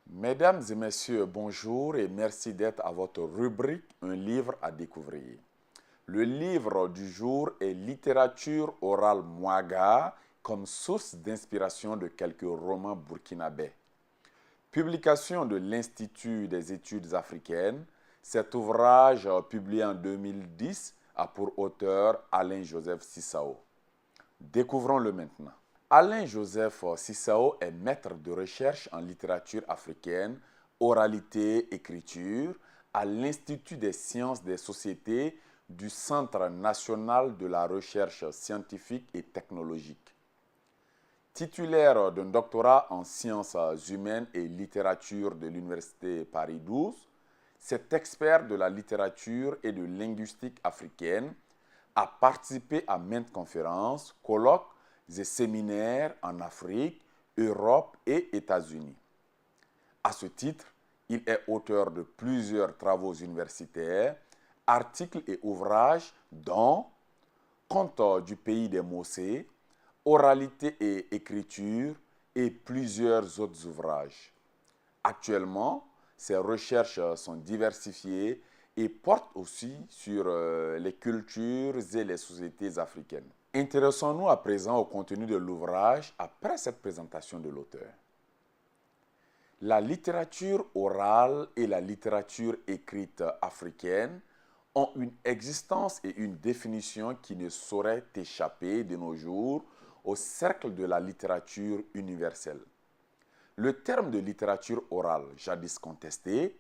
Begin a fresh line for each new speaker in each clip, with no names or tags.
Mesdames et messieurs, bonjour et merci d'être à votre rubrique Un livre à découvrir. Le livre du jour est Littérature orale Mouaga comme source d'inspiration de quelques romans burkinabés. Publication de l'Institut des études africaines, cet ouvrage publié en 2010 a pour auteur Alain-Joseph Sissao. Découvrons-le maintenant. Alain-Joseph Sissao est maître de recherche en littérature africaine, oralité, écriture à l'Institut des sciences des sociétés du Centre national de la recherche scientifique et technologique. Titulaire d'un doctorat en sciences humaines et littérature de l'Université Paris 12, cet expert de la littérature et de linguistique africaine a participé à maintes conférences, colloques et séminaires en Afrique, Europe et États-Unis. À ce titre, il est auteur de plusieurs travaux universitaires, articles et ouvrages dont Contes du pays des Mossés, Oralité et écriture et plusieurs autres ouvrages. Actuellement, ses recherches sont diversifiées et portent aussi sur les cultures et les sociétés africaines. Intéressons-nous à présent au contenu de l'ouvrage après cette présentation de l'auteur. La littérature orale et la littérature écrite africaine ont une existence et une définition qui ne sauraient échapper de nos jours au cercle de la littérature universelle. Le terme de littérature orale, jadis contesté,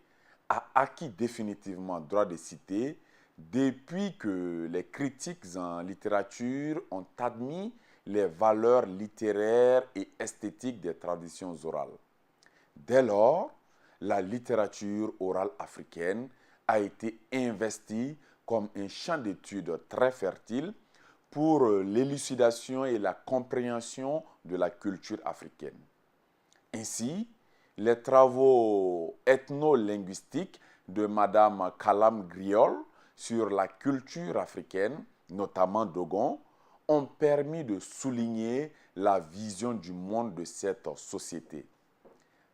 a acquis définitivement droit de cité depuis que les critiques en littérature ont admis les valeurs littéraires et esthétiques des traditions orales. Dès lors, la littérature orale africaine a été investie comme un champ d'études très fertile pour l'élucidation et la compréhension de la culture africaine. Ainsi, les travaux ethno-linguistiques de Madame Kalam Griol sur la culture africaine, notamment Dogon, ont permis de souligner la vision du monde de cette société.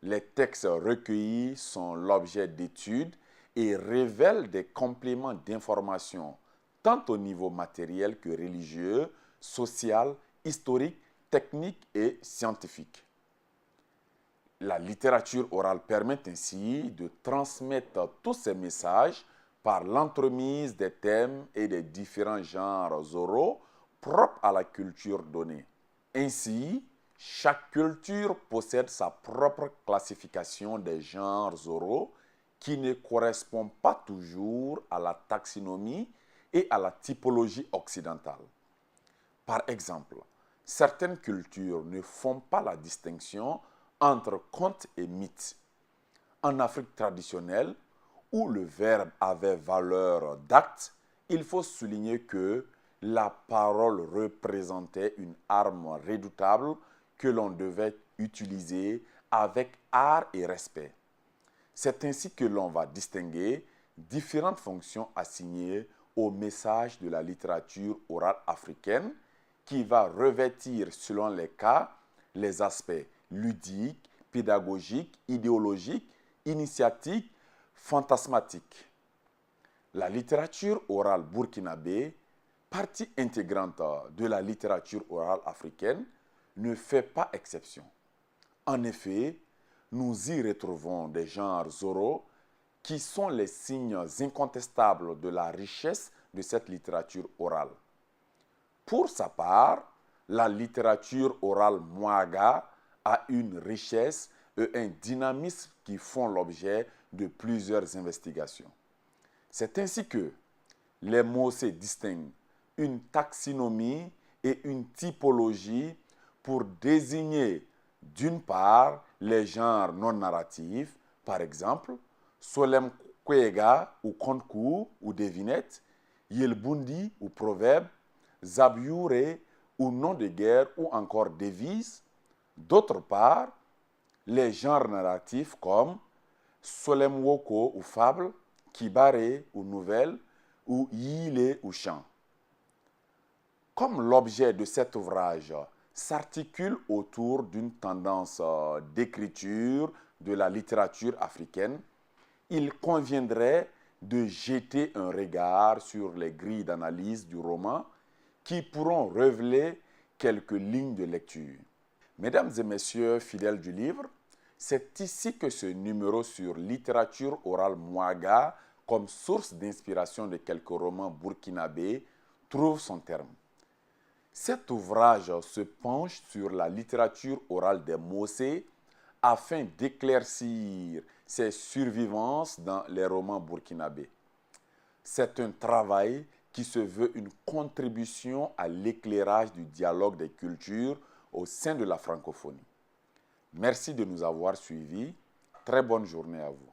Les textes recueillis sont l'objet d'études et révèlent des compléments d'information tant au niveau matériel que religieux, social, historique, technique et scientifique. La littérature orale permet ainsi de transmettre tous ces messages par l'entremise des thèmes et des différents genres oraux propres à la culture donnée. Ainsi, chaque culture possède sa propre classification des genres oraux qui ne correspond pas toujours à la taxinomie et à la typologie occidentale. Par exemple, certaines cultures ne font pas la distinction entre conte et mythe. En Afrique traditionnelle, où le verbe avait valeur d'acte, il faut souligner que la parole représentait une arme redoutable que l'on devait utiliser avec art et respect. C'est ainsi que l'on va distinguer différentes fonctions assignées au message de la littérature orale africaine qui va revêtir, selon les cas, les aspects ludiques, pédagogiques, idéologiques, initiatiques, fantasmatiques. La littérature orale burkinabé, partie intégrante de la littérature orale africaine, ne fait pas exception. En effet, nous y retrouvons des genres oraux qui sont les signes incontestables de la richesse de cette littérature orale. Pour sa part, la littérature orale Mouaga a une richesse et un dynamisme qui font l'objet de plusieurs investigations. C'est ainsi que les Mossés distinguent une taxinomie et une typologie pour désigner d'une part les genres non narratifs, par exemple, Solem Kwega ou conte-court ou devinette, Yelbundi ou proverbe, Zabiure ou nom de guerre ou encore devise. D'autre part, les genres narratifs comme Solem Woko ou fable, Kibare ou nouvelle, ou Yile ou chant. Comme l'objet de cet ouvrage s'articule autour d'une tendance d'écriture de la littérature africaine, il conviendrait de jeter un regard sur les grilles d'analyse du roman qui pourront révéler quelques lignes de lecture. Mesdames et messieurs fidèles du livre, c'est ici que ce numéro sur littérature orale Mouaga comme source d'inspiration de quelques romans burkinabés trouve son terme. Cet ouvrage se penche sur la littérature orale des Mossé afin d'éclaircir ses survivances dans les romans burkinabés. C'est un travail qui se veut une contribution à l'éclairage du dialogue des cultures au sein de la francophonie. Merci de nous avoir suivis. Très bonne journée à vous.